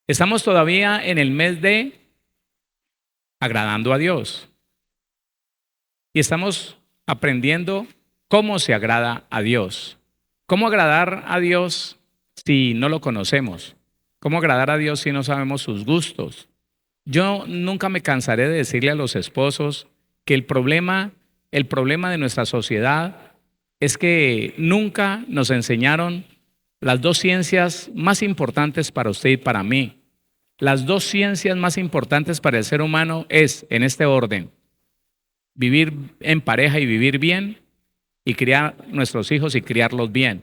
Estamos todavía en el mes de agradando a Dios y estamos aprendiendo cómo se agrada a Dios. ¿Cómo agradar a Dios si no lo conocemos? ¿Cómo agradar a Dios si no sabemos sus gustos? Yo nunca me cansaré de decirle a los esposos que el problema de nuestra sociedad es que nunca nos enseñaron las dos ciencias más importantes para usted y para mí. Las dos ciencias más importantes para el ser humano es, en este orden, vivir en pareja y vivir bien y criar nuestros hijos y criarlos bien.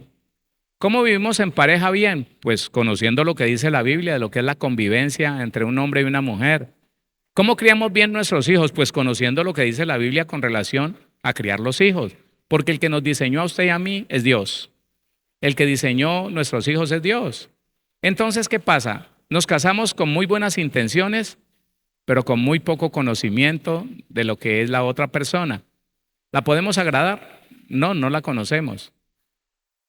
¿Cómo vivimos en pareja bien? Pues conociendo lo que dice la Biblia, de lo que es la convivencia entre un hombre y una mujer. ¿Cómo criamos bien nuestros hijos? Pues conociendo lo que dice la Biblia con relación a criar los hijos. Porque el que nos diseñó a usted y a mí es Dios. El que diseñó nuestros hijos es Dios. Entonces, ¿qué pasa? Nos casamos con muy buenas intenciones, pero con muy poco conocimiento de lo que es la otra persona. ¿La podemos agradar? No, no la conocemos.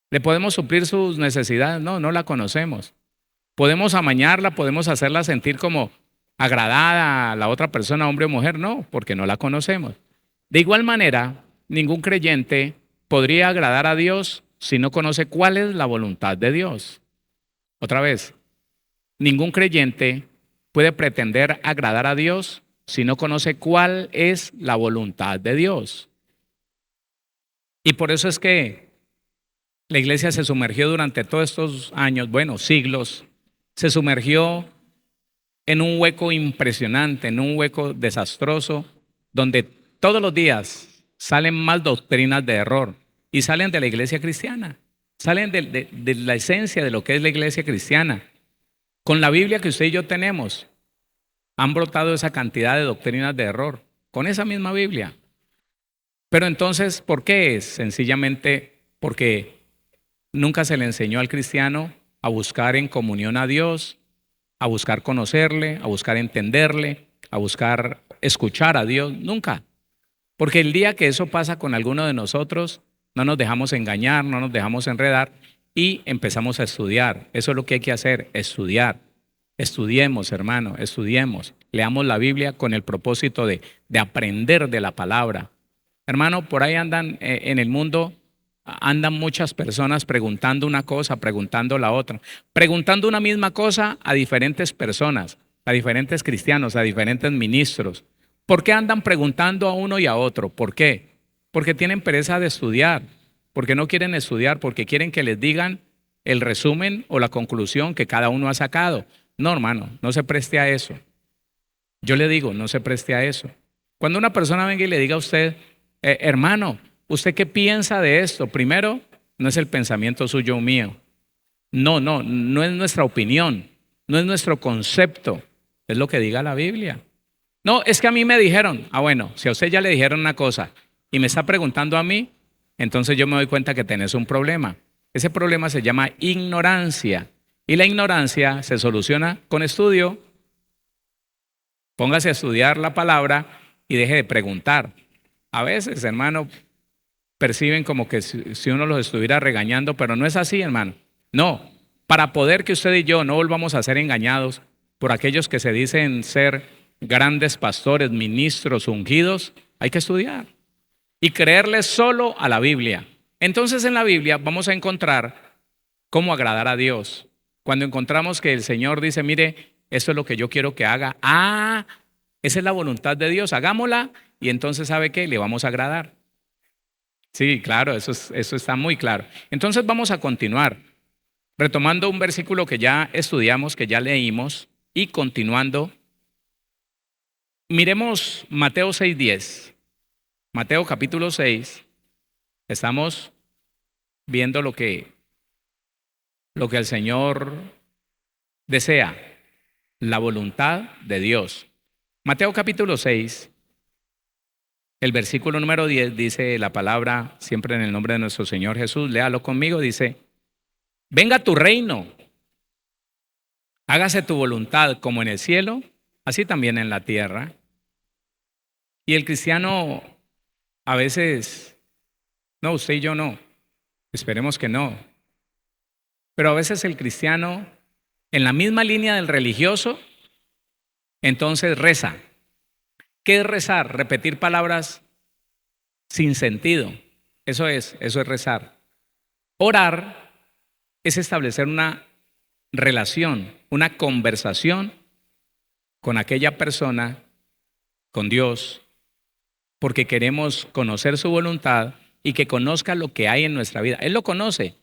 ¿Le podemos suplir sus necesidades? No, no la conocemos. ¿Podemos amañarla? ¿Podemos hacerla sentir como agradada a la otra persona, hombre o mujer? No, porque no la conocemos. De igual manera, ningún creyente podría agradar a Dios si no conoce cuál es la voluntad de Dios. Otra vez, ningún creyente puede pretender agradar a Dios si no conoce cuál es la voluntad de Dios. Y por eso es que la iglesia se sumergió durante todos estos años, bueno, siglos, se sumergió en un hueco impresionante, en un hueco desastroso, donde todos los días salen más doctrinas de error y salen de la iglesia cristiana, salen de la esencia de lo que es la iglesia cristiana. Con la Biblia que usted y yo tenemos, han brotado esa cantidad de doctrinas de error, con esa misma Biblia. Pero entonces, ¿por qué es? Sencillamente porque nunca se le enseñó al cristiano a buscar en comunión a Dios, a buscar conocerle, a buscar entenderle, a buscar escuchar a Dios, nunca. Porque el día que eso pasa con alguno de nosotros, no nos dejamos engañar, no nos dejamos enredar y empezamos a estudiar. Eso es lo que hay que hacer, estudiar. Estudiemos, hermano, estudiemos. Leamos la Biblia con el propósito de aprender de la palabra. Hermano, por ahí andan en el mundo, andan muchas personas preguntando una cosa, preguntando la otra, preguntando una misma cosa a diferentes personas, a diferentes cristianos, a diferentes ministros. ¿Por qué andan preguntando a uno y a otro? ¿Por qué? Porque tienen pereza de estudiar, porque no quieren estudiar, porque quieren que les digan el resumen o la conclusión que cada uno ha sacado. No, hermano, no se preste a eso. Yo le digo, no se preste a eso. Cuando una persona venga y le diga a usted, hermano, ¿usted qué piensa de esto? Primero, no es el pensamiento suyo o mío. No es nuestra opinión, no es nuestro concepto, es lo que diga la Biblia. No, es que a mí me dijeron, bueno, si a usted ya le dijeron una cosa y me está preguntando a mí, entonces yo me doy cuenta que tenés un problema. Ese problema se llama ignorancia y la ignorancia se soluciona con estudio. Póngase a estudiar la palabra y deje de preguntar. A veces, hermano, perciben como que si uno los estuviera regañando, pero no es así, hermano. No, para poder que usted y yo no volvamos a ser engañados por aquellos que se dicen ser grandes pastores, ministros, ungidos, hay que estudiar y creerle solo a la Biblia. Entonces en la Biblia vamos a encontrar cómo agradar a Dios. Cuando encontramos que el Señor dice, mire, esto es lo que yo quiero que haga. Esa es la voluntad de Dios, hagámosla y entonces ¿sabe qué? Le vamos a agradar. Sí, claro, eso está muy claro. Entonces vamos a continuar, retomando un versículo que ya estudiamos, que ya leímos y continuando. Miremos Mateo 6:10. Mateo capítulo 6. Estamos viendo lo que el Señor desea, la voluntad de Dios. Mateo capítulo 6, el versículo número 10 dice la palabra, siempre en el nombre de nuestro Señor Jesús, léalo conmigo, dice, venga tu reino, hágase tu voluntad como en el cielo, así también en la tierra. Y el cristiano a veces, no, usted y yo no, esperemos que no, pero a veces el cristiano en la misma línea del religioso, entonces reza. ¿Qué es rezar? Repetir palabras sin sentido. Eso es rezar. Orar es establecer una relación, una conversación con aquella persona, con Dios, porque queremos conocer su voluntad y que conozca lo que hay en nuestra vida. Él lo conoce,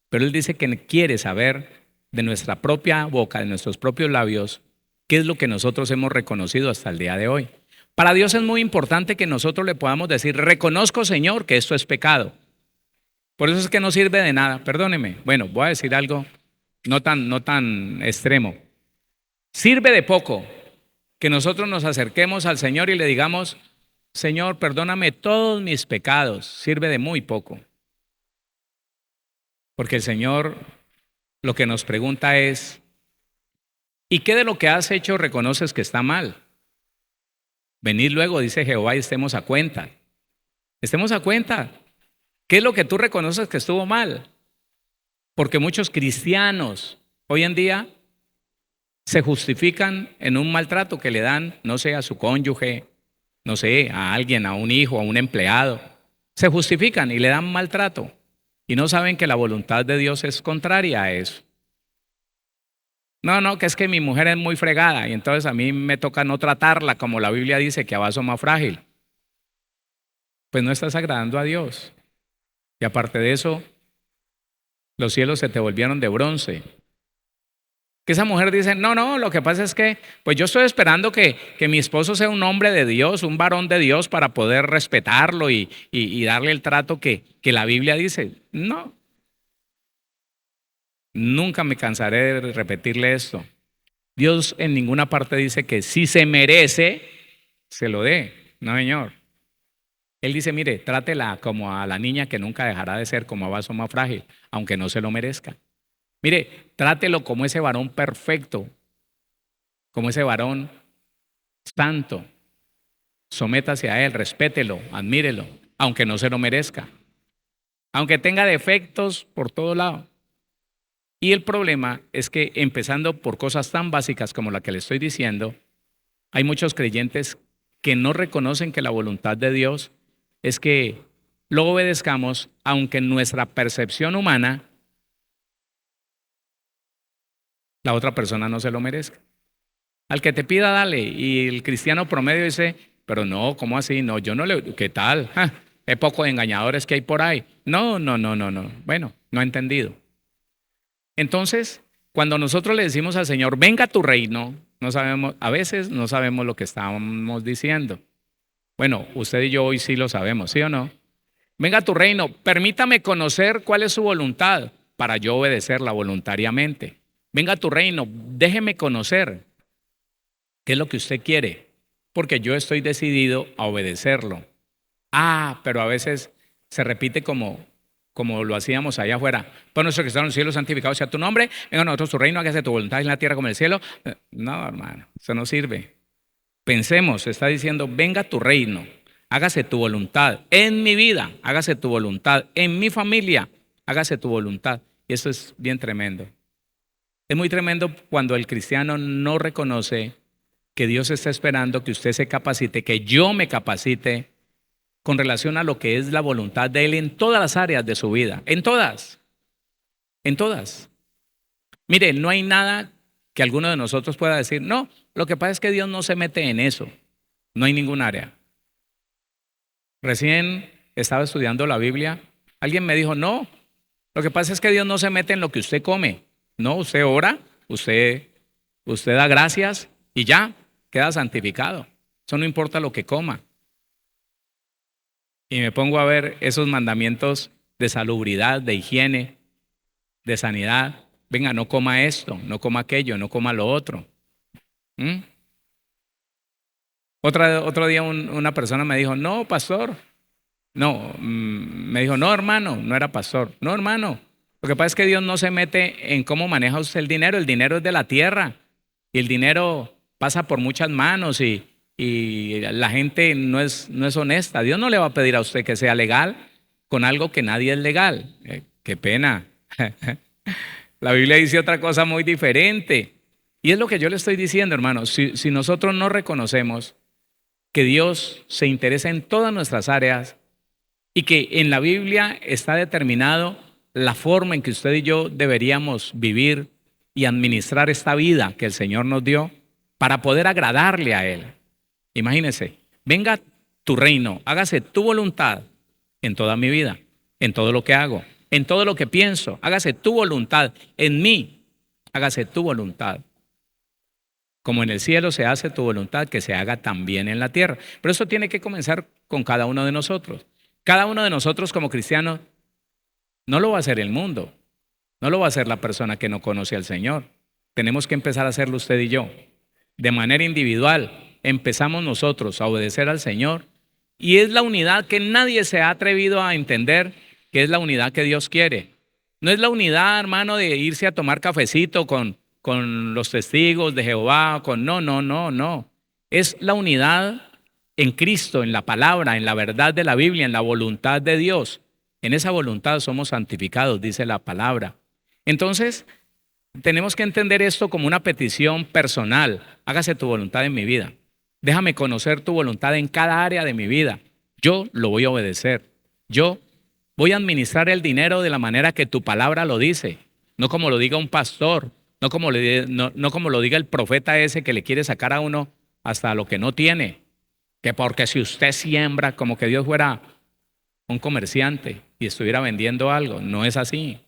pero Él dice que quiere saber de nuestra propia boca, de nuestros propios labios, qué es lo que nosotros hemos reconocido hasta el día de hoy. Para Dios es muy importante que nosotros le podamos decir, reconozco, Señor, que esto es pecado. Por eso es que no sirve de nada. Perdóneme. Bueno, voy a decir algo no tan extremo. Sirve de poco que nosotros nos acerquemos al Señor y le digamos, Señor, perdóname todos mis pecados. Sirve de muy poco. Porque el Señor lo que nos pregunta es, ¿y qué de lo que has hecho reconoces que está mal? Venid luego, dice Jehová, y estemos a cuenta. Estemos a cuenta. ¿Qué es lo que tú reconoces que estuvo mal? Porque muchos cristianos hoy en día se justifican en un maltrato que le dan, no sé, a su cónyuge, no sé, a alguien, a un hijo, a un empleado. Se justifican y le dan maltrato y no saben que la voluntad de Dios es contraria a eso. No, que es que mi mujer es muy fregada y entonces a mí me toca no tratarla como la Biblia dice, que a vaso más frágil. Pues no estás agradando a Dios. Y aparte de eso, los cielos se te volvieron de bronce. Que esa mujer dice, no, lo que pasa es que pues yo estoy esperando que mi esposo sea un hombre de Dios, un varón de Dios para poder respetarlo y darle el trato que la Biblia dice. No. Nunca me cansaré de repetirle esto. Dios en ninguna parte dice que si se merece, se lo dé. No, Señor. Él dice, mire, trátela como a la niña que nunca dejará de ser, como a vaso más frágil, aunque no se lo merezca. Mire, trátelo como ese varón perfecto, como ese varón santo. Sométase a él, respételo, admírelo, aunque no se lo merezca. Aunque tenga defectos por todo lado. Y el problema es que empezando por cosas tan básicas como la que le estoy diciendo, hay muchos creyentes que no reconocen que la voluntad de Dios es que lo obedezcamos, aunque en nuestra percepción humana la otra persona no se lo merezca. Al que te pida, dale. Y el cristiano promedio dice, pero no, ¿cómo así? No, yo no le, ¿qué tal? Es poco de engañadores que hay por ahí. No. Bueno, no he entendido. Entonces, cuando nosotros le decimos al Señor, venga a tu reino, no sabemos, a veces no sabemos lo que estamos diciendo. Bueno, usted y yo hoy sí lo sabemos, ¿sí o no? Venga a tu reino, permítame conocer cuál es su voluntad para yo obedecerla voluntariamente. Venga a tu reino, déjeme conocer qué es lo que usted quiere, porque yo estoy decidido a obedecerlo. Pero a veces se repite como lo hacíamos allá afuera. Por nuestro que está en el cielo, santificado sea tu nombre. Venga a nosotros tu reino, hágase tu voluntad en la tierra como en el cielo. No, hermano, eso no sirve. Pensemos, está diciendo, venga tu reino, hágase tu voluntad en mi vida, hágase tu voluntad en mi familia, hágase tu voluntad. Y eso es bien tremendo. Es muy tremendo cuando el cristiano no reconoce que Dios está esperando que usted se capacite, que yo me capacite con relación a lo que es la voluntad de Él en todas las áreas de su vida, en todas. Mire, no hay nada que alguno de nosotros pueda decir, no, lo que pasa es que Dios no se mete en eso, no hay ningún área. Recién estaba estudiando la Biblia, alguien me dijo, no, lo que pasa es que Dios no se mete en lo que usted come, no, usted ora, usted da gracias y ya, queda santificado, eso no importa lo que coma. Y me pongo a ver esos mandamientos de salubridad, de higiene, de sanidad. Venga, no coma esto, no coma aquello, no coma lo otro. Otro día una persona me dijo, no, pastor. No, me dijo, no, hermano, no era pastor. No, hermano, lo que pasa es que Dios no se mete en cómo maneja usted el dinero es de la tierra. Y el dinero pasa por muchas manos y la gente no es honesta. Dios no le va a pedir a usted que sea legal con algo que nadie es legal. Qué pena. La Biblia dice otra cosa muy diferente. Y es lo que yo le estoy diciendo, hermanos. Si nosotros no reconocemos que Dios se interesa en todas nuestras áreas y que en la Biblia está determinado la forma en que usted y yo deberíamos vivir y administrar esta vida que el Señor nos dio para poder agradarle a Él. Imagínese, venga tu reino, hágase tu voluntad en toda mi vida, en todo lo que hago, en todo lo que pienso, hágase tu voluntad en mí, hágase tu voluntad. Como en el cielo se hace tu voluntad, que se haga también en la tierra. Pero eso tiene que comenzar con cada uno de nosotros. Cada uno de nosotros como cristianos no lo va a hacer el mundo, no lo va a hacer la persona que no conoce al Señor. Tenemos que empezar a hacerlo usted y yo. De manera individual, empezamos nosotros a obedecer al Señor y es la unidad que nadie se ha atrevido a entender, que es la unidad que Dios quiere. No es la unidad, hermano, de irse a tomar cafecito con los testigos de Jehová, no. Es la unidad en Cristo, en la palabra, en la verdad de la Biblia, en la voluntad de Dios. En esa voluntad somos santificados, dice la palabra. Entonces, tenemos que entender esto como una petición personal. Hágase tu voluntad en mi vida. Déjame conocer tu voluntad en cada área de mi vida. Yo lo voy a obedecer. Yo voy a administrar el dinero de la manera que tu palabra lo dice. No como lo diga un pastor, no como lo diga el profeta ese que le quiere sacar a uno hasta lo que no tiene. Que porque si usted siembra, como que Dios fuera un comerciante y estuviera vendiendo algo. No es así.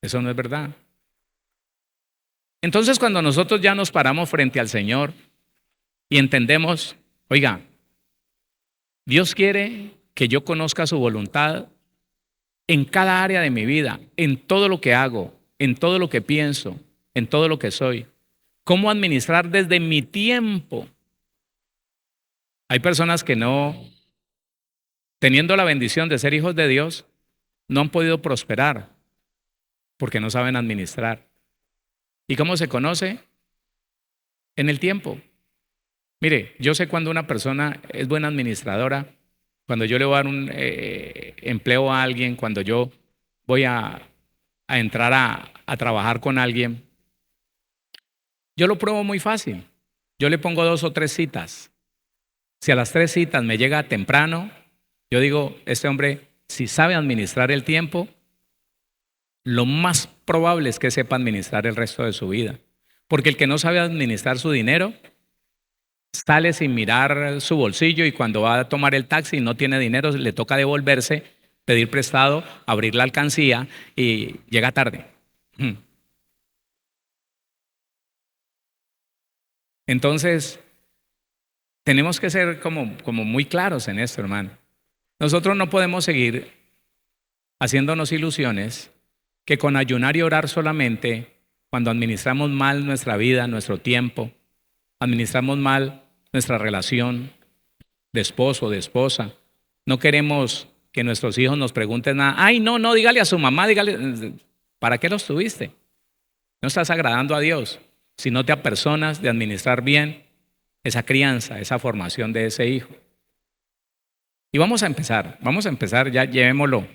Eso no es verdad. Entonces, cuando nosotros ya nos paramos frente al Señor y entendemos, oiga, Dios quiere que yo conozca su voluntad en cada área de mi vida, en todo lo que hago, en todo lo que pienso, en todo lo que soy. ¿Cómo administrar desde mi tiempo? Hay personas que no, teniendo la bendición de ser hijos de Dios, no han podido prosperar porque no saben administrar. ¿Y cómo se conoce? En el tiempo. Mire, yo sé cuando una persona es buena administradora, cuando yo le voy a dar un empleo a alguien, cuando yo voy a entrar a trabajar con alguien, yo lo pruebo muy fácil. Yo le pongo 2 o 3 citas. Si a las 3 citas me llega temprano, yo digo, este hombre, si sabe administrar el tiempo, lo más probable es que sepa administrar el resto de su vida. Porque el que no sabe administrar su dinero, sale sin mirar su bolsillo y cuando va a tomar el taxi y no tiene dinero, le toca devolverse, pedir prestado, abrir la alcancía y llega tarde. Entonces, tenemos que ser como muy claros en esto, hermano. Nosotros no podemos seguir haciéndonos ilusiones que con ayunar y orar solamente, cuando administramos mal nuestra vida, nuestro tiempo, administramos mal nuestra relación de esposo o de esposa, no queremos que nuestros hijos nos pregunten nada. Ay, no, dígale a su mamá, dígale, ¿para qué los tuviste? No estás agradando a Dios si no te apersonas de administrar bien esa crianza, esa formación de ese hijo. Y vamos a empezar, ya llevémoslo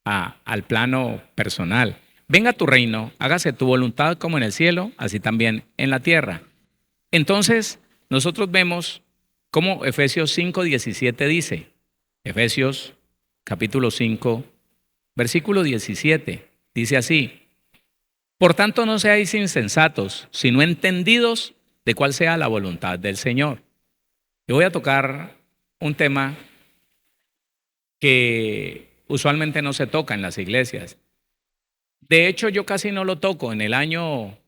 al plano personal. Venga a tu reino, hágase tu voluntad como en el cielo, así también en la tierra. Entonces, nosotros vemos cómo Efesios 5:17 dice, Efesios capítulo 5, versículo 17, dice así, por tanto no seáis insensatos, sino entendidos de cuál sea la voluntad del Señor. Yo voy a tocar un tema que usualmente no se toca en las iglesias. De hecho, yo casi no lo toco. En el año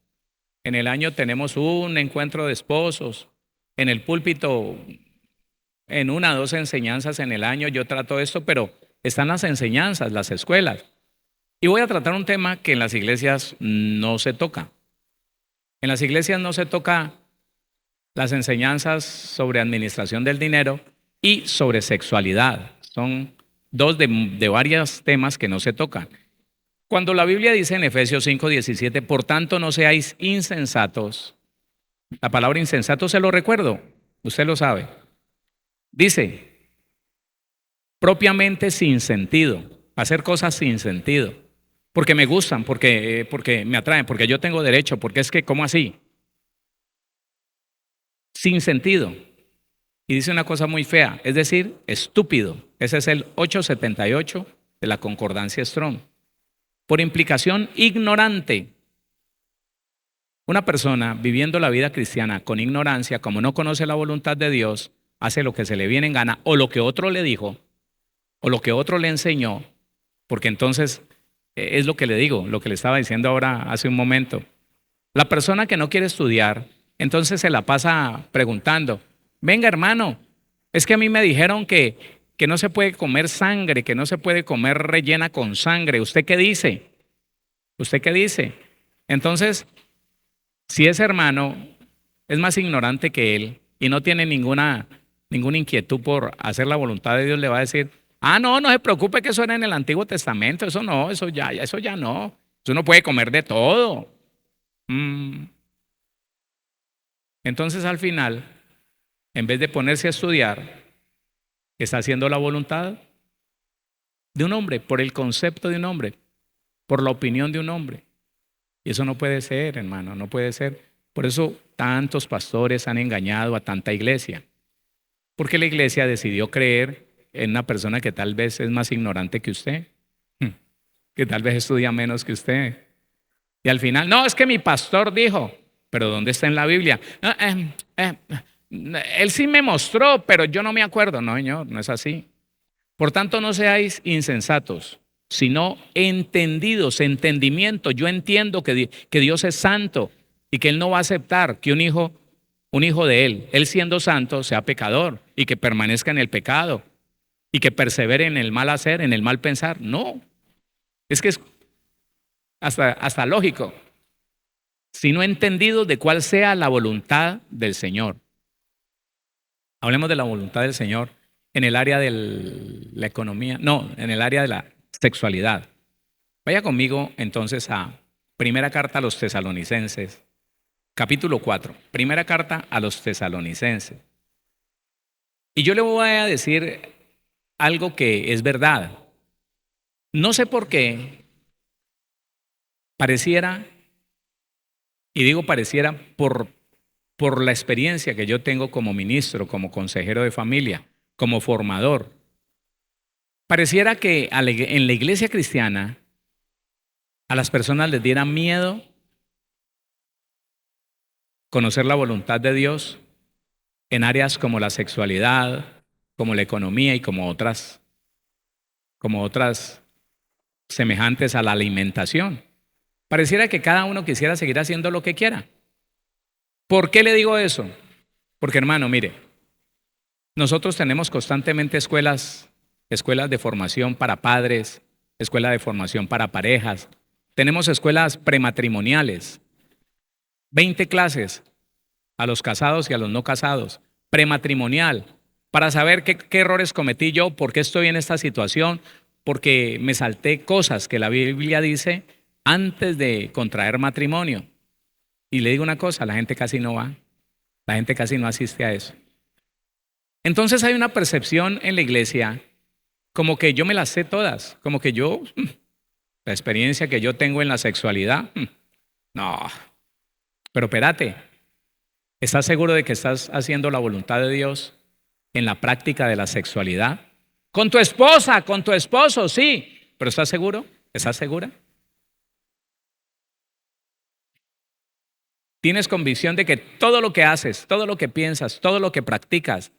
tenemos un encuentro de esposos. En el púlpito, en 1 o 2 enseñanzas en el año yo trato esto, pero están las enseñanzas, las escuelas. Y voy a tratar un tema que en las iglesias no se toca. En las iglesias no se toca las enseñanzas sobre administración del dinero y sobre sexualidad. Son 2 de varios temas que no se tocan. Cuando la Biblia dice en Efesios 5:17, por tanto no seáis insensatos, la palabra insensato se lo recuerdo, usted lo sabe. Dice, propiamente sin sentido, hacer cosas sin sentido. porque me gustan, porque me atraen, porque yo tengo derecho, porque es que, ¿cómo así? Sin sentido. Y dice una cosa muy fea, es decir, estúpido. Ese es el 878 de la Concordancia Strong. Por implicación, ignorante. Una persona viviendo la vida cristiana con ignorancia, como no conoce la voluntad de Dios, hace lo que se le viene en gana, o lo que otro le dijo, o lo que otro le enseñó, porque entonces es lo que le digo, lo que le estaba diciendo ahora hace un momento. La persona que no quiere estudiar, entonces se la pasa preguntando, venga hermano, es que a mí me dijeron que no se puede comer sangre, que no se puede comer rellena con sangre. ¿Usted qué dice? ¿Usted qué dice? Entonces, si ese hermano es más ignorante que él y no tiene ninguna inquietud por hacer la voluntad de Dios, le va a decir, no, no se preocupe que eso era en el Antiguo Testamento, eso no, eso ya no. Eso no puede comer de todo. Entonces al final, en vez de ponerse a estudiar, está haciendo la voluntad de un hombre, por el concepto de un hombre, por la opinión de un hombre. Y eso no puede ser, hermano, no puede ser. Por eso tantos pastores han engañado a tanta iglesia. Porque la iglesia decidió creer en una persona que tal vez es más ignorante que usted, que tal vez estudia menos que usted. Y al final, no, es que mi pastor dijo, pero ¿dónde está en la Biblia? Él sí me mostró, pero yo no me acuerdo. No, señor, no es así. Por tanto, no seáis insensatos, sino entendidos, entendimiento. Yo entiendo que Dios es santo y que Él no va a aceptar que un hijo de Él siendo santo, sea pecador y que permanezca en el pecado y que persevere en el mal hacer, en el mal pensar. No, es que es hasta lógico. Sino entendidos de cuál sea la voluntad del Señor. Hablemos de la voluntad del Señor en el área de la economía, no, en el área de la sexualidad. Vaya conmigo entonces a Primera Carta a los Tesalonicenses, capítulo 4. Primera Carta a los Tesalonicenses. Y yo le voy a decir algo que es verdad. No sé por qué pareciera, y digo pareciera por la experiencia que yo tengo como ministro, como consejero de familia, como formador. Pareciera que en la iglesia cristiana a las personas les diera miedo conocer la voluntad de Dios en áreas como la sexualidad, como la economía y como otras semejantes a la alimentación. Pareciera que cada uno quisiera seguir haciendo lo que quiera. ¿Por qué le digo eso? Porque hermano, mire, nosotros tenemos constantemente escuelas de formación para padres, escuela de formación para parejas, tenemos escuelas prematrimoniales, 20 clases a los casados y a los no casados, prematrimonial, para saber qué errores cometí yo, por qué estoy en esta situación, porque me salté cosas que la Biblia dice antes de contraer matrimonio. Y le digo una cosa, la gente casi no va, la gente casi no asiste a eso. Entonces hay una percepción en la iglesia como que yo me las sé todas, como que yo, la experiencia que yo tengo en la sexualidad, no. Pero espérate, ¿estás seguro de que estás haciendo la voluntad de Dios en la práctica de la sexualidad? Con tu esposa, con tu esposo, sí, pero ¿estás seguro? ¿Estás segura? ¿Tienes convicción de que todo lo que haces, todo lo que piensas, todo lo que practicas,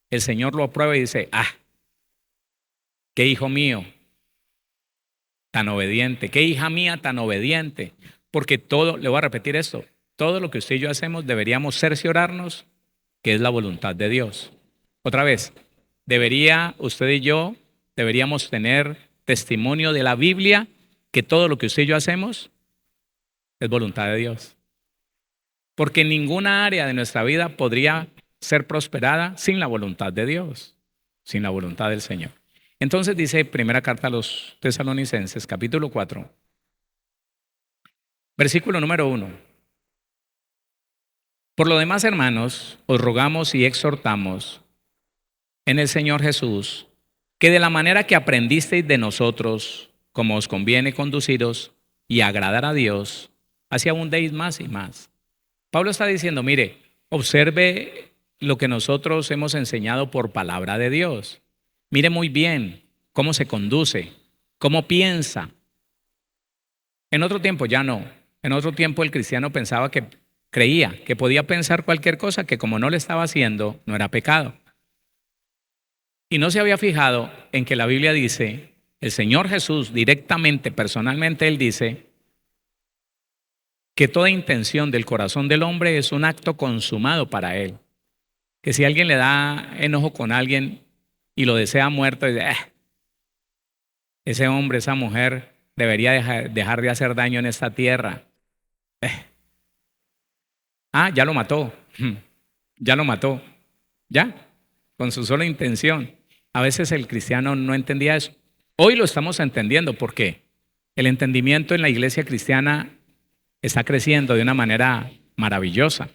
el Señor lo aprueba y dice, qué hijo mío tan obediente, qué hija mía tan obediente? Porque todo, le voy a repetir esto, todo lo que usted y yo hacemos deberíamos cerciorarnos que es la voluntad de Dios. Otra vez, usted y yo deberíamos tener testimonio de la Biblia que todo lo que usted y yo hacemos es voluntad de Dios. Porque ninguna área de nuestra vida podría ser prosperada sin la voluntad de Dios, sin la voluntad del Señor. Entonces dice Primera Carta a los Tesalonicenses, capítulo 4, versículo número 1. Por lo demás, hermanos, os rogamos y exhortamos en el Señor Jesús, que de la manera que aprendisteis de nosotros, como os conviene conduciros y agradar a Dios, así abundéis más y más. Pablo está diciendo, mire, observe lo que nosotros hemos enseñado por palabra de Dios. Mire muy bien cómo se conduce, cómo piensa. En otro tiempo ya no. En otro tiempo el cristiano creía que podía pensar cualquier cosa que como no le estaba haciendo, no era pecado. Y no se había fijado en que la Biblia dice, el Señor Jesús directamente, personalmente, Él dice que toda intención del corazón del hombre es un acto consumado para Él. Que si alguien le da enojo con alguien y lo desea muerto, dice, ese hombre, esa mujer debería dejar de hacer daño en esta tierra. Ya lo mató. Ya lo mató. Ya, con su sola intención. A veces el cristiano no entendía eso. Hoy lo estamos entendiendo porque el entendimiento en la iglesia cristiana está creciendo de una manera maravillosa.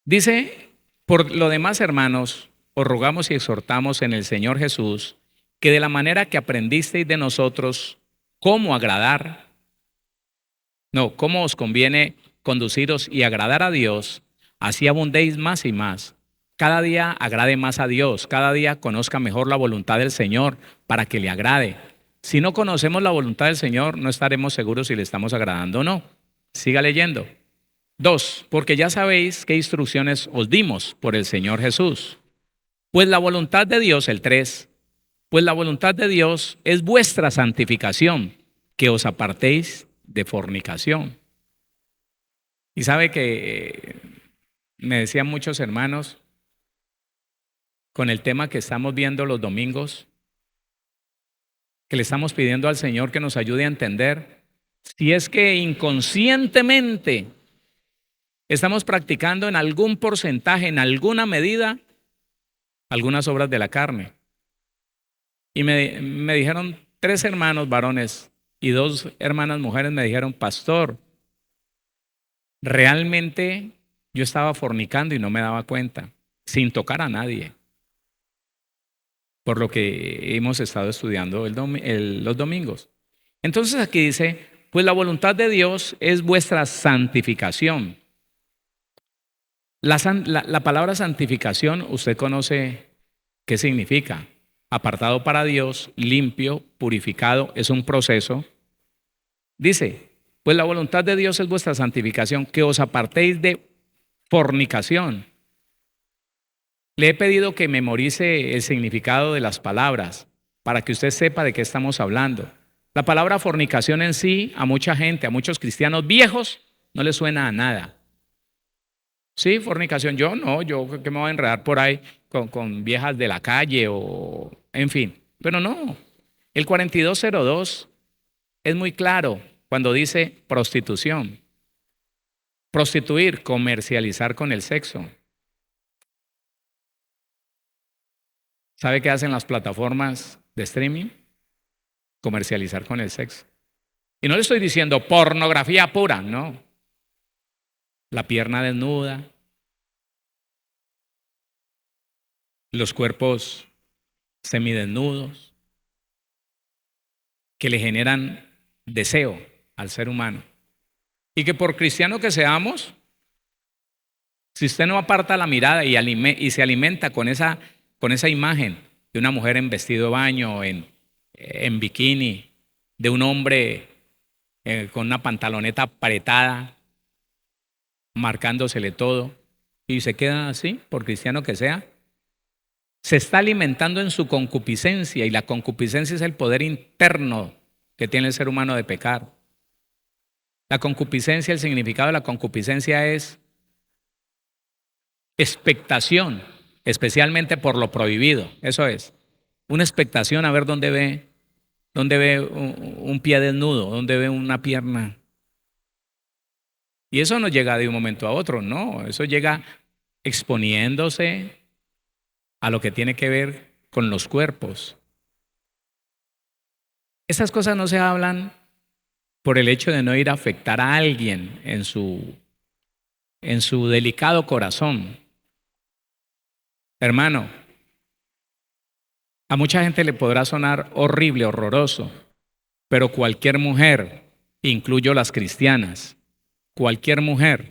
Dice, por lo demás, hermanos, os rogamos y exhortamos en el Señor Jesús que de la manera que aprendisteis de nosotros cómo cómo os conviene conduciros y agradar a Dios, así abundéis más y más. Cada día agrade más a Dios, cada día conozca mejor la voluntad del Señor para que le agrade. Si no conocemos la voluntad del Señor, no estaremos seguros si le estamos agradando o no. Siga leyendo. 2, porque ya sabéis qué instrucciones os dimos por el Señor Jesús. Pues la voluntad de Dios, el 3, pues la voluntad de Dios es vuestra santificación, que os apartéis de fornicación. Y sabe que me decían muchos hermanos, con el tema que estamos viendo los domingos, que le estamos pidiendo al Señor que nos ayude a entender, si es que inconscientemente estamos practicando en algún porcentaje, en alguna medida, algunas obras de la carne. Y me dijeron 3 hermanos varones y 2 hermanas mujeres me dijeron, pastor, realmente yo estaba fornicando y no me daba cuenta, sin tocar a nadie. Por lo que hemos estado estudiando los domingos. Entonces aquí dice, pues la voluntad de Dios es vuestra santificación. La palabra santificación, usted conoce qué significa. Apartado para Dios, limpio, purificado, es un proceso. Dice, pues la voluntad de Dios es vuestra santificación, que os apartéis de fornicación. Le he pedido que memorice el significado de las palabras para que usted sepa de qué estamos hablando. La palabra fornicación en sí, a mucha gente, a muchos cristianos viejos, no les suena a nada. Sí, fornicación, yo que me voy a enredar por ahí con viejas de la calle o en fin. Pero no, el 4202 es muy claro cuando dice prostitución. Prostituir, comercializar con el sexo. ¿Sabe qué hacen las plataformas de streaming? Comercializar con el sexo. Y no le estoy diciendo pornografía pura, no. La pierna desnuda, los cuerpos semidesnudos, que le generan deseo al ser humano. Y que por cristiano que seamos, si usted no aparta la mirada y se alimenta con esa imagen de una mujer en vestido de baño, en bikini, de un hombre con una pantaloneta apretada, marcándosele todo, y se queda así, por cristiano que sea, se está alimentando en su concupiscencia, y la concupiscencia es el poder interno que tiene el ser humano de pecar. La concupiscencia, el significado de la concupiscencia es expectación, especialmente por lo prohibido. Eso es, una expectación a ver dónde ve un pie desnudo, dónde ve una pierna. Y eso no llega de un momento a otro, no, eso llega exponiéndose a lo que tiene que ver con los cuerpos. Esas cosas no se hablan por el hecho de no ir a afectar a alguien en su delicado corazón. Hermano, a mucha gente le podrá sonar horrible, horroroso, Pero cualquier mujer, incluyo las cristianas, cualquier mujer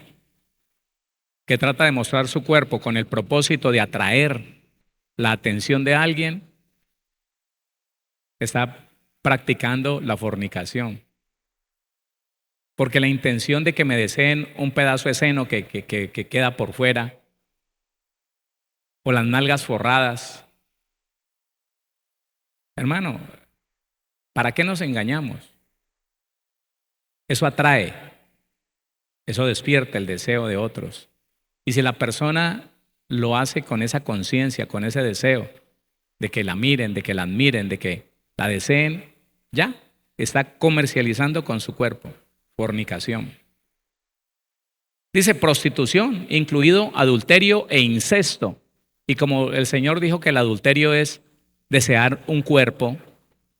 que trata de mostrar su cuerpo con el propósito de atraer la atención de alguien, está practicando la fornicación. Porque la intención de que me deseen un pedazo de seno que queda por fuera, o las nalgas forradas, hermano, ¿para qué nos engañamos? Eso atrae, eso despierta el deseo de otros. Y si la persona lo hace con esa conciencia, con ese deseo de que la miren, de que la admiren, de que la deseen, ya está comercializando con su cuerpo. Fornicación. Dice prostitución, incluido adulterio e incesto. Y como el Señor dijo que el adulterio es desear un cuerpo,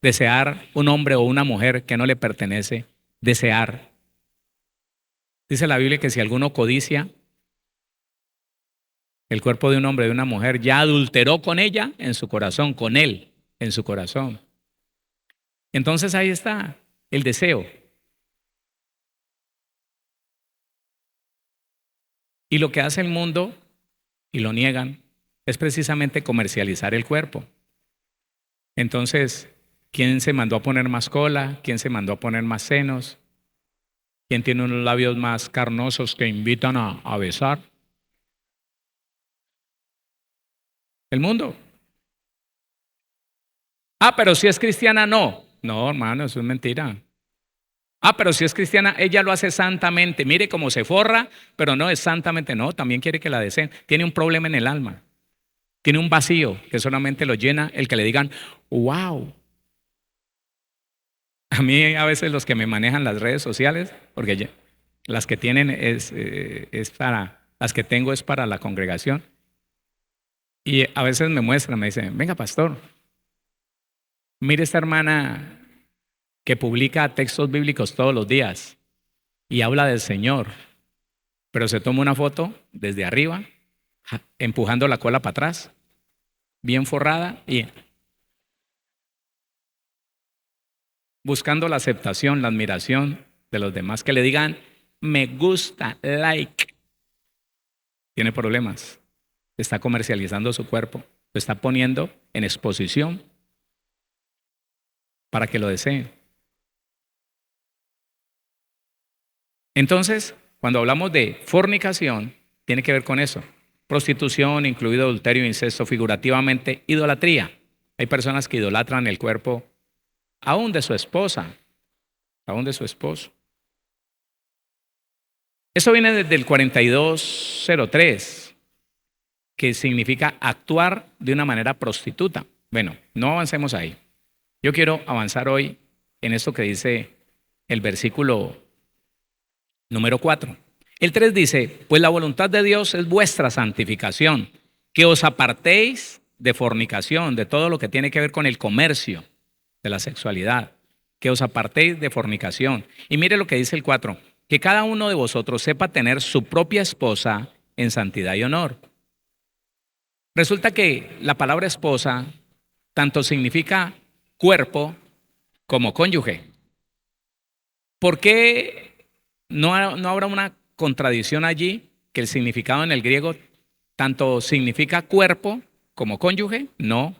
desear un hombre o una mujer que no le pertenece, desear. Dice la Biblia que si alguno codicia el cuerpo de un hombre o de una mujer, ya adulteró con ella en su corazón, con él en su corazón. Entonces ahí está el deseo. Y lo que hace el mundo, y lo niegan, es precisamente comercializar el cuerpo. Entonces, ¿quién se mandó a poner más cola? ¿Quién se mandó a poner más senos? ¿Quién tiene unos labios más carnosos que invitan a besar? El mundo. Ah, pero si es cristiana, no. No, hermano, eso es mentira. Ah, pero si es cristiana, ella lo hace santamente. Mire cómo se forra, pero no es santamente. No, también quiere que la deseen. Tiene un problema en el alma. Tiene un vacío que solamente lo llena el que le digan, wow. A mí a veces los que me manejan las redes sociales, porque las que tienen las que tengo es para la congregación. Y a veces me muestran, me dicen, venga pastor, mire esta hermana que publica textos bíblicos todos los días y habla del Señor, pero se toma una foto desde arriba, empujando la cola para atrás, bien forrada y buscando la aceptación, la admiración de los demás, que le digan, me gusta, like. Tiene problemas, está comercializando su cuerpo, lo está poniendo en exposición para que lo deseen. Entonces, cuando hablamos de fornicación, tiene que ver con eso. Prostitución, incluido adulterio, incesto, figurativamente, idolatría. Hay personas que idolatran el cuerpo aún de su esposa, aún de su esposo. Eso viene desde el 4203, que significa actuar de una manera prostituta. Bueno, no avancemos ahí. Yo quiero avanzar hoy en esto que dice el versículo número 4. El 3 dice, pues la voluntad de Dios es vuestra santificación, que os apartéis de fornicación, de todo lo que tiene que ver con el comercio de la sexualidad, que os apartéis de fornicación. Y mire lo que dice el 4, que cada uno de vosotros sepa tener su propia esposa en santidad y honor. Resulta que la palabra esposa tanto significa cuerpo como cónyuge. ¿Por qué no habrá una contradicción allí, que el significado en el griego tanto significa cuerpo como cónyuge? No,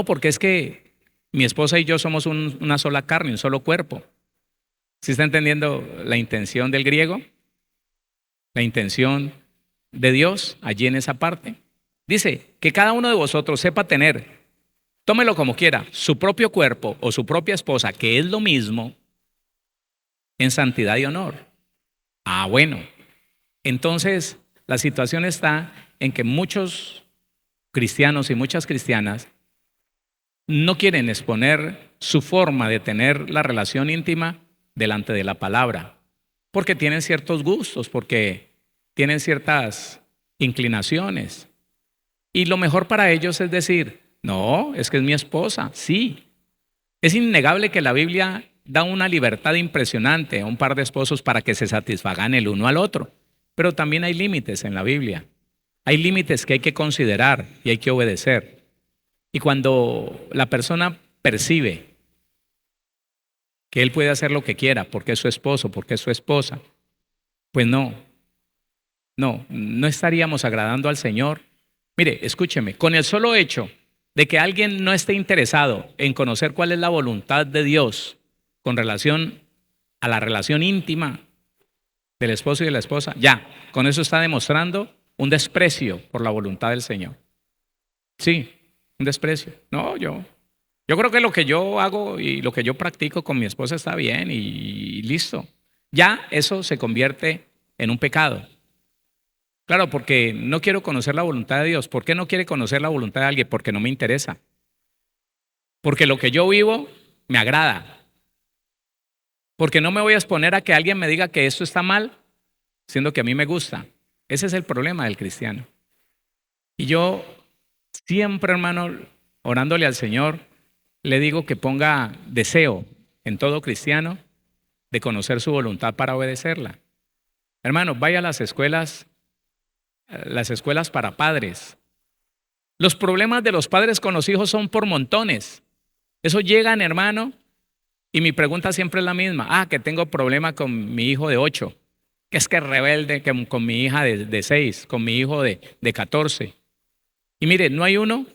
porque es que mi esposa y yo somos una sola carne, un solo cuerpo. ¿Sí está entendiendo la intención del griego? La intención de Dios allí en esa parte. Dice que cada uno de vosotros sepa tener, tómelo como quiera, su propio cuerpo o su propia esposa, que es lo mismo, en santidad y honor. Ah, bueno. Entonces, la situación está en que muchos cristianos y muchas cristianas no quieren exponer su forma de tener la relación íntima delante de la palabra, porque tienen ciertos gustos, porque tienen ciertas inclinaciones. Y lo mejor para ellos es decir, no, es que es mi esposa, sí. Es innegable que la Biblia da una libertad impresionante a un par de esposos para que se satisfagan el uno al otro. Pero también hay límites en la Biblia. Hay límites que hay que considerar y hay que obedecer. Y cuando la persona percibe que él puede hacer lo que quiera, porque es su esposo, porque es su esposa. Pues no estaríamos agradando al Señor. Mire, escúcheme, con el solo hecho de que alguien no esté interesado en conocer cuál es la voluntad de Dios con relación a la relación íntima del esposo y de la esposa, ya, con eso está demostrando un desprecio por la voluntad del Señor. Sí, un desprecio. No, yo creo que lo que yo hago y lo que yo practico con mi esposa está bien y listo. Ya eso se convierte en un pecado. Claro, porque no quiero conocer la voluntad de Dios. ¿Por qué no quiere conocer la voluntad de alguien? Porque no me interesa. Porque lo que yo vivo me agrada. Porque no me voy a exponer a que alguien me diga que esto está mal, siendo que a mí me gusta. Ese es el problema del cristiano. Y yo siempre, hermano, orándole al Señor, le digo que ponga deseo en todo cristiano de conocer su voluntad para obedecerla. Hermano, vaya a las escuelas para padres. Los problemas de los padres con los hijos son por montones. Eso llegan, hermano, y mi pregunta siempre es la misma. Que tengo problema con mi hijo de 8, que es rebelde, que con mi hija de 6, con mi hijo de 14. Y mire, no hay uno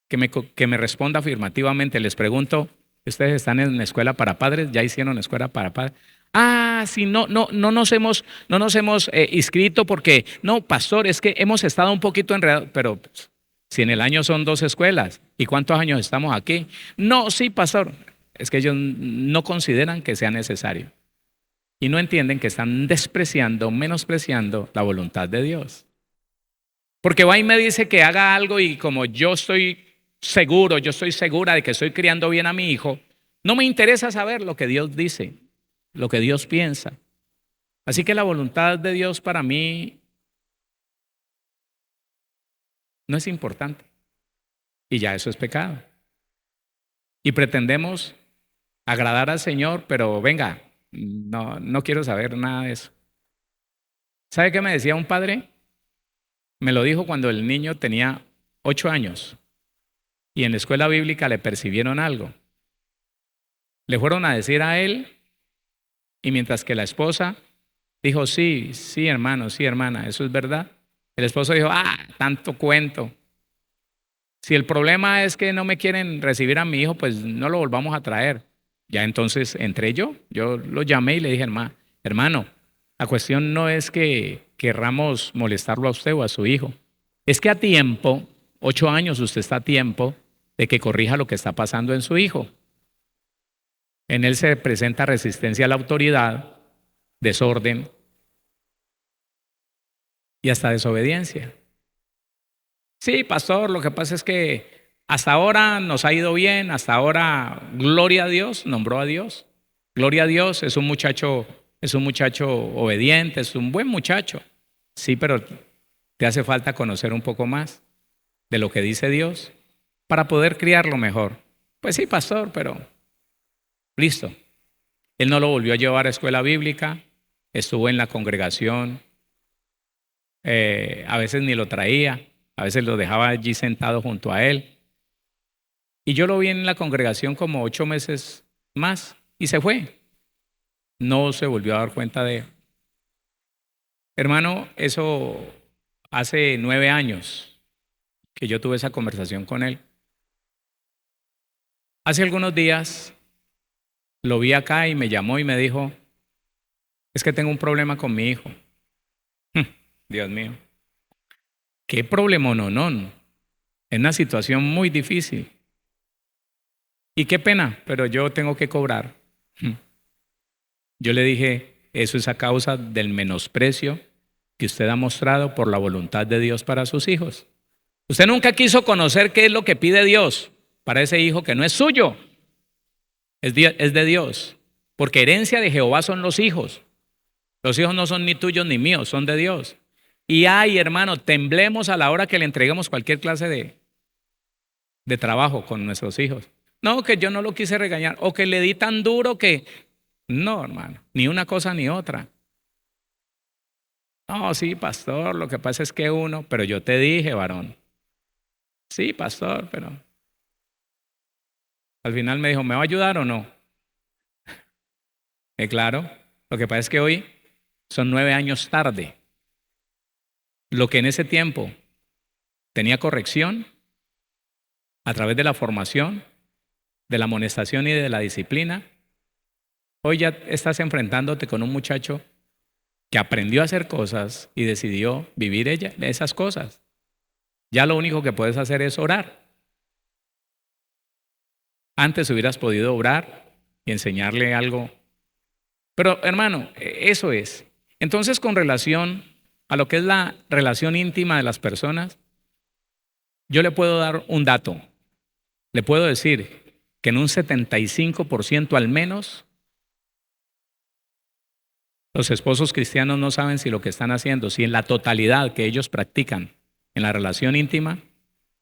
que me responda afirmativamente. Les pregunto, ¿ustedes están en la escuela para padres? ¿Ya hicieron escuela para padres? Sí, no nos hemos inscrito porque, no, pastor, es que hemos estado un poquito enredados, pero pues, si en el año son 2 escuelas, ¿y cuántos años estamos aquí? No, sí, pastor, es que ellos no consideran que sea necesario y no entienden que están despreciando, menospreciando la voluntad de Dios. Porque va y me dice que haga algo y como yo estoy segura de que estoy criando bien a mi hijo, no me interesa saber lo que Dios dice, lo que Dios piensa. Así que la voluntad de Dios para mí no es importante. Y ya eso es pecado. Y pretendemos agradar al Señor, pero venga, no quiero saber nada de eso. ¿Sabe qué me decía un padre? Me lo dijo cuando el niño tenía 8 años y en la escuela bíblica le percibieron algo. Le fueron a decir a él y mientras que la esposa dijo, sí, hermano, sí, hermana, eso es verdad. El esposo dijo, tanto cuento. Si el problema es que no me quieren recibir a mi hijo, pues no lo volvamos a traer. Ya entonces entré yo lo llamé y le dije, hermano, la cuestión no es que querramos molestarlo a usted o a su hijo. Es que a tiempo, 8 años, usted está a tiempo de que corrija lo que está pasando en su hijo. En él se presenta resistencia a la autoridad, desorden y hasta desobediencia. Sí, pastor, lo que pasa es que hasta ahora nos ha ido bien, hasta ahora, gloria a Dios, nombró a Dios. Gloria a Dios, es un muchacho obediente, es un buen muchacho. Sí, pero te hace falta conocer un poco más de lo que dice Dios para poder criarlo mejor. Pues sí, pastor, pero listo. Él no lo volvió a llevar a escuela bíblica, estuvo en la congregación, a veces ni lo traía, a veces lo dejaba allí sentado junto a él. Y yo lo vi en la congregación como 8 meses más y se fue. No se volvió a dar cuenta de él. Hermano, eso hace 9 años que yo tuve esa conversación con él. Hace algunos días lo vi acá y me llamó y me dijo, es que tengo un problema con mi hijo. Dios mío, qué problema, no. Es una situación muy difícil. Y qué pena, pero yo tengo que cobrar. Yo le dije, eso es a causa del menosprecio que usted ha mostrado por la voluntad de Dios para sus hijos. Usted nunca quiso conocer qué es lo que pide Dios para ese hijo que no es suyo, es de Dios. Porque herencia de Jehová son los hijos. Los hijos no son ni tuyos ni míos, son de Dios. Y hermano, temblemos a la hora que le entreguemos cualquier clase de trabajo con nuestros hijos. No, que yo no lo quise regañar, o que le di tan duro que... No, hermano, ni una cosa ni otra. No, sí, pastor, lo que pasa es que pero yo te dije, varón. Sí, pastor, pero... Al final me dijo, ¿me va a ayudar o no? Claro, lo que pasa es que hoy son 9 años tarde. Lo que en ese tiempo tenía corrección a través de la formación, de la amonestación y de la disciplina, hoy ya estás enfrentándote con un muchacho que aprendió a hacer cosas y decidió vivir esas cosas. Ya lo único que puedes hacer es orar. Antes hubieras podido orar y enseñarle algo. Pero hermano, eso es. Entonces, con relación a lo que es la relación íntima de las personas, yo le puedo dar un dato. Le puedo decir que en un 75% al menos, los esposos cristianos no saben si lo que están haciendo, si en la totalidad que ellos practican en la relación íntima,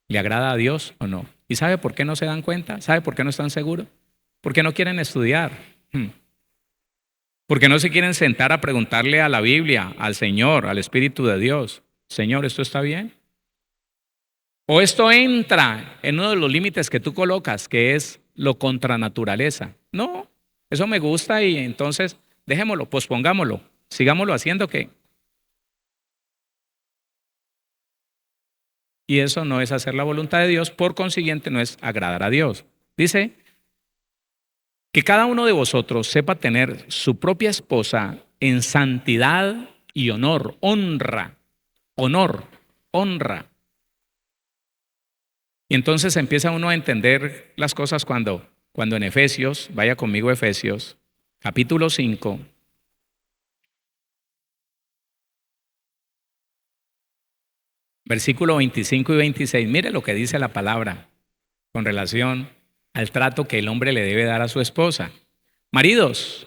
le agrada a Dios o no. ¿Y sabe por qué no se dan cuenta? ¿Sabe por qué no están seguros? Porque no quieren estudiar. Porque no se quieren sentar a preguntarle a la Biblia, al Señor, al Espíritu de Dios. Señor, ¿esto está bien? O esto entra en uno de los límites que tú colocas, que es lo contra naturaleza. No, eso me gusta y entonces dejémoslo, pospongámoslo, sigámoslo haciendo que. Y eso no es hacer la voluntad de Dios, por consiguiente no es agradar a Dios. Dice que cada uno de vosotros sepa tener su propia esposa en santidad y honor, honra, honra. Y entonces empieza uno a entender las cosas cuando en Efesios, vaya conmigo a Efesios, capítulo 5, versículo 25 y 26, mire lo que dice la palabra con relación al trato que el hombre le debe dar a su esposa. Maridos,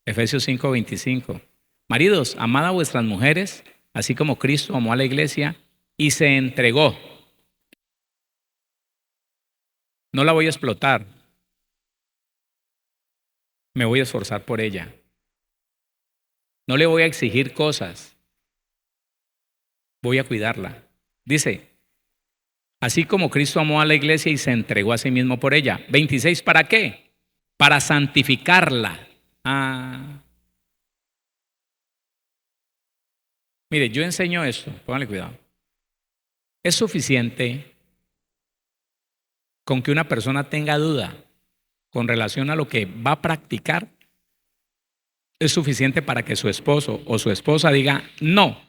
Efesios 5, 25, maridos, amad a vuestras mujeres, así como Cristo amó a la iglesia y se entregó. No la voy a explotar, me voy a esforzar por ella. No le voy a exigir cosas, voy a cuidarla. Dice, así como Cristo amó a la iglesia y se entregó a sí mismo por ella. 26, ¿para qué? Para santificarla. Mire, yo enseño esto, póngale cuidado. Es suficiente con que una persona tenga duda con relación a lo que va a practicar. Es suficiente para que su esposo o su esposa diga no.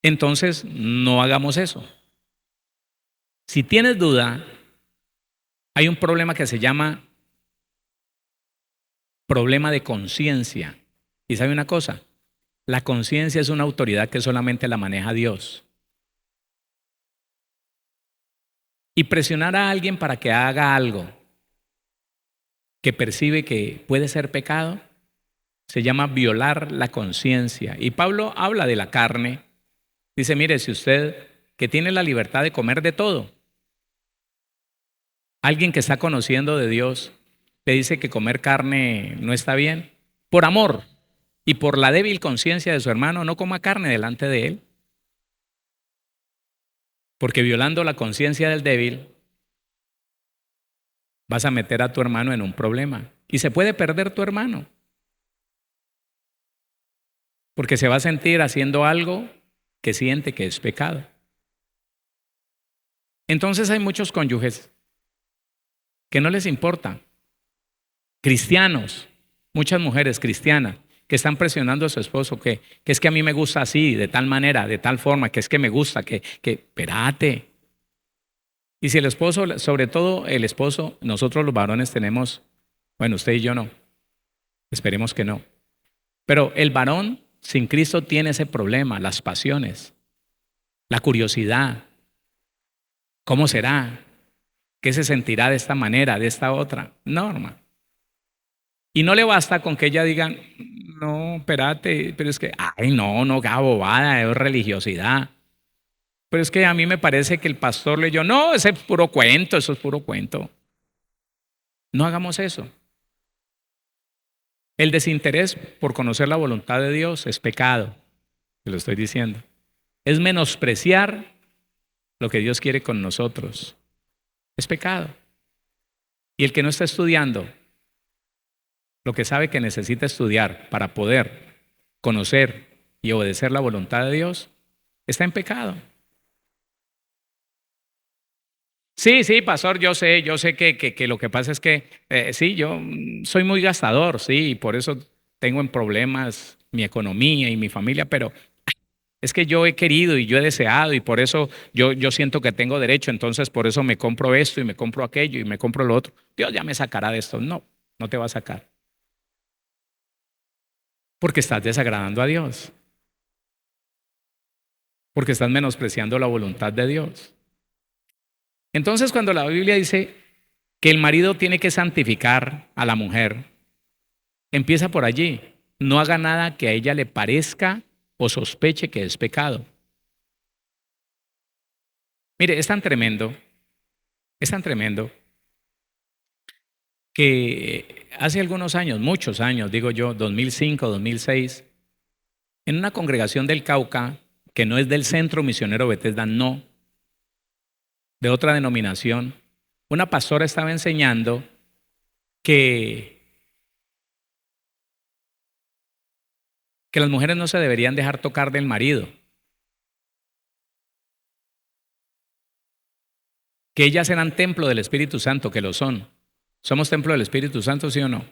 Entonces, no hagamos eso. Si tienes duda, hay un problema que se llama problema de conciencia. ¿Y sabe una cosa? La conciencia es una autoridad que solamente la maneja Dios. Y presionar a alguien para que haga algo que percibe que puede ser pecado, se llama violar la conciencia. Y Pablo habla de la carne. Dice, mire, si usted que tiene la libertad de comer de todo, alguien que está conociendo de Dios, le dice que comer carne no está bien, por amor y por la débil conciencia de su hermano, no coma carne delante de él. Porque violando la conciencia del débil, vas a meter a tu hermano en un problema. Y se puede perder tu hermano. Porque se va a sentir haciendo algo que siente que es pecado. Entonces hay muchos cónyuges que no les importa. Cristianos, muchas mujeres cristianas que están presionando a su esposo, que es que a mí me gusta así, de tal manera, de tal forma, que es que me gusta, espérate. Y si el esposo, sobre todo el esposo, nosotros los varones tenemos, bueno, usted y yo no, esperemos que no. Pero el varón sin Cristo tiene ese problema, las pasiones, la curiosidad. ¿Cómo será? ¿Qué se sentirá de esta manera, de esta otra? No, hermano. Y no le basta con que ella diga, no, espérate, pero es que, no, qué bobada, es religiosidad. Pero es que a mí me parece que el pastor leyó, no, ese es puro cuento, eso es puro cuento. No hagamos eso. El desinterés por conocer la voluntad de Dios es pecado, te lo estoy diciendo. Es menospreciar lo que Dios quiere con nosotros. Es pecado. Y el que no está estudiando lo que sabe que necesita estudiar para poder conocer y obedecer la voluntad de Dios, está en pecado. Sí, sí, pastor, yo sé que lo que pasa es que sí, yo soy muy gastador, sí, y por eso tengo en problemas mi economía y mi familia, pero es que yo he querido y yo he deseado y por eso yo siento que tengo derecho, entonces por eso me compro esto y me compro aquello y me compro lo otro. Dios ya me sacará de esto. No, no te va a sacar, porque estás desagradando a Dios, porque estás menospreciando la voluntad de Dios. Entonces cuando la Biblia dice que el marido tiene que santificar a la mujer, empieza por allí. No haga nada que a ella le parezca o sospeche que es pecado. Mire, es tan tremendo que hace algunos años, muchos años, digo yo, 2005, 2006, en una congregación del Cauca, que no es del Centro Misionero Bethesda, no, de otra denominación, una pastora estaba enseñando que, que las mujeres no se deberían dejar tocar del marido, que ellas eran templo del Espíritu Santo, que lo son. ¿Somos templo del Espíritu Santo, sí o no?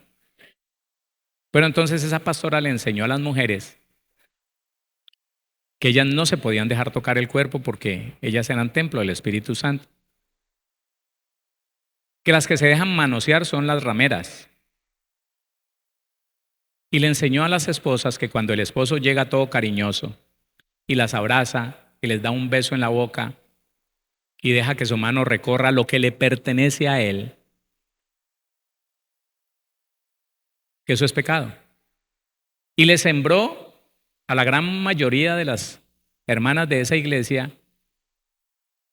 Pero entonces esa pastora le enseñó a las mujeres que ellas no se podían dejar tocar el cuerpo porque ellas eran templo del Espíritu Santo. Que las que se dejan manosear son las rameras. Y le enseñó a las esposas que cuando el esposo llega todo cariñoso y las abraza y les da un beso en la boca y deja que su mano recorra lo que le pertenece a él, que eso es pecado. Y le sembró a la gran mayoría de las hermanas de esa iglesia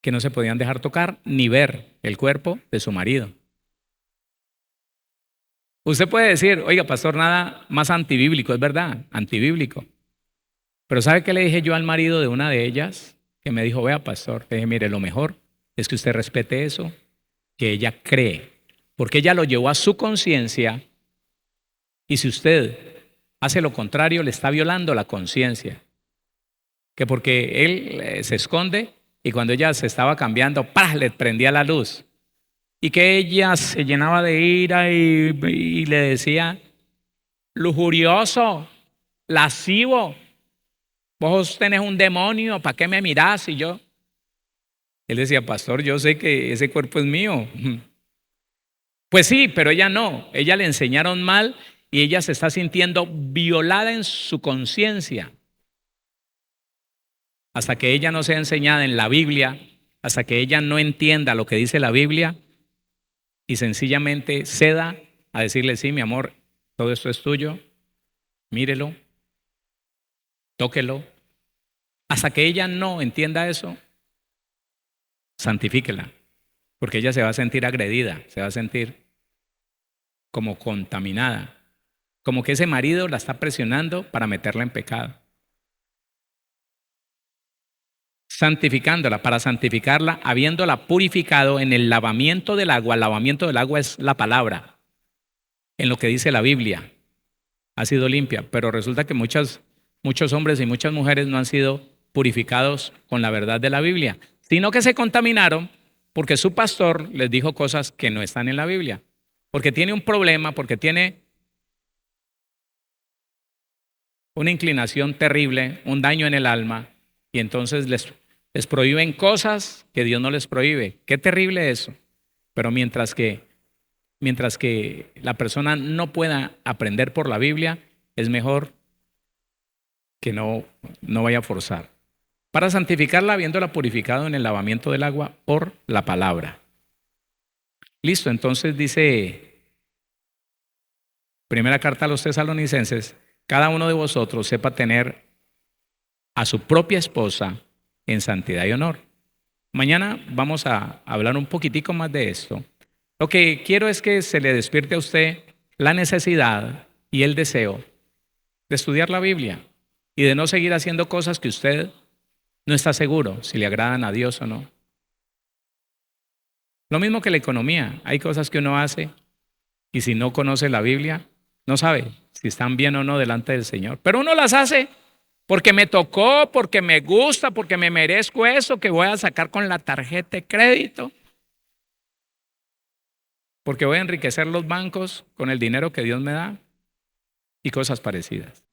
que no se podían dejar tocar ni ver el cuerpo de su marido. Usted puede decir, oiga, pastor, nada más antibíblico, es verdad, antibíblico. Pero ¿sabe qué le dije yo al marido de una de ellas? Que me dijo, vea, pastor, le dije, mire, lo mejor es que usted respete eso que ella cree, porque ella lo llevó a su conciencia y si usted hace lo contrario, le está violando la conciencia. Que porque él se esconde y cuando ella se estaba cambiando, ¡pah!, le prendía la luz. Y que ella se llenaba de ira y le decía, lujurioso, lascivo, vos tenés un demonio, ¿para qué me mirás? Y yo, él decía, pastor, yo sé que ese cuerpo es mío. Pues sí, pero ella no, ella le enseñaron mal y ella se está sintiendo violada en su conciencia. Hasta que ella no sea enseñada en la Biblia, hasta que ella no entienda lo que dice la Biblia y sencillamente ceda a decirle, sí, mi amor, todo esto es tuyo, mírelo, tóquelo. Hasta que ella no entienda eso, santifíquela, porque ella se va a sentir agredida, se va a sentir como contaminada, como que ese marido la está presionando para meterla en pecado. Santificándola, para santificarla, habiéndola purificado en el lavamiento del agua. El lavamiento del agua es la palabra, en lo que dice la Biblia. Ha sido limpia, pero resulta que muchos hombres y muchas mujeres no han sido purificados con la verdad de la Biblia, sino que se contaminaron porque su pastor les dijo cosas que no están en la Biblia, porque tiene un problema, porque tiene una inclinación terrible, un daño en el alma, y entonces les prohíben cosas que Dios no les prohíbe. Qué terrible eso. Pero mientras que la persona no pueda aprender por la Biblia, es mejor que no vaya a forzar. Para santificarla, habiéndola purificado en el lavamiento del agua por la palabra. Listo, entonces dice, primera carta a los tesalonicenses, cada uno de vosotros sepa tener a su propia esposa en santidad y honor. Mañana vamos a hablar un poquitico más de esto. Lo que quiero es que se le despierte a usted la necesidad y el deseo de estudiar la Biblia y de no seguir haciendo cosas que usted no está seguro si le agradan a Dios o no. Lo mismo que la economía. Hay cosas que uno hace y si no conoce la Biblia, No sabe si están bien o no delante del Señor. Pero uno las hace porque me tocó, porque me gusta, porque me merezco eso que voy a sacar con la tarjeta de crédito. Porque voy a enriquecer los bancos con el dinero que Dios me da y cosas parecidas.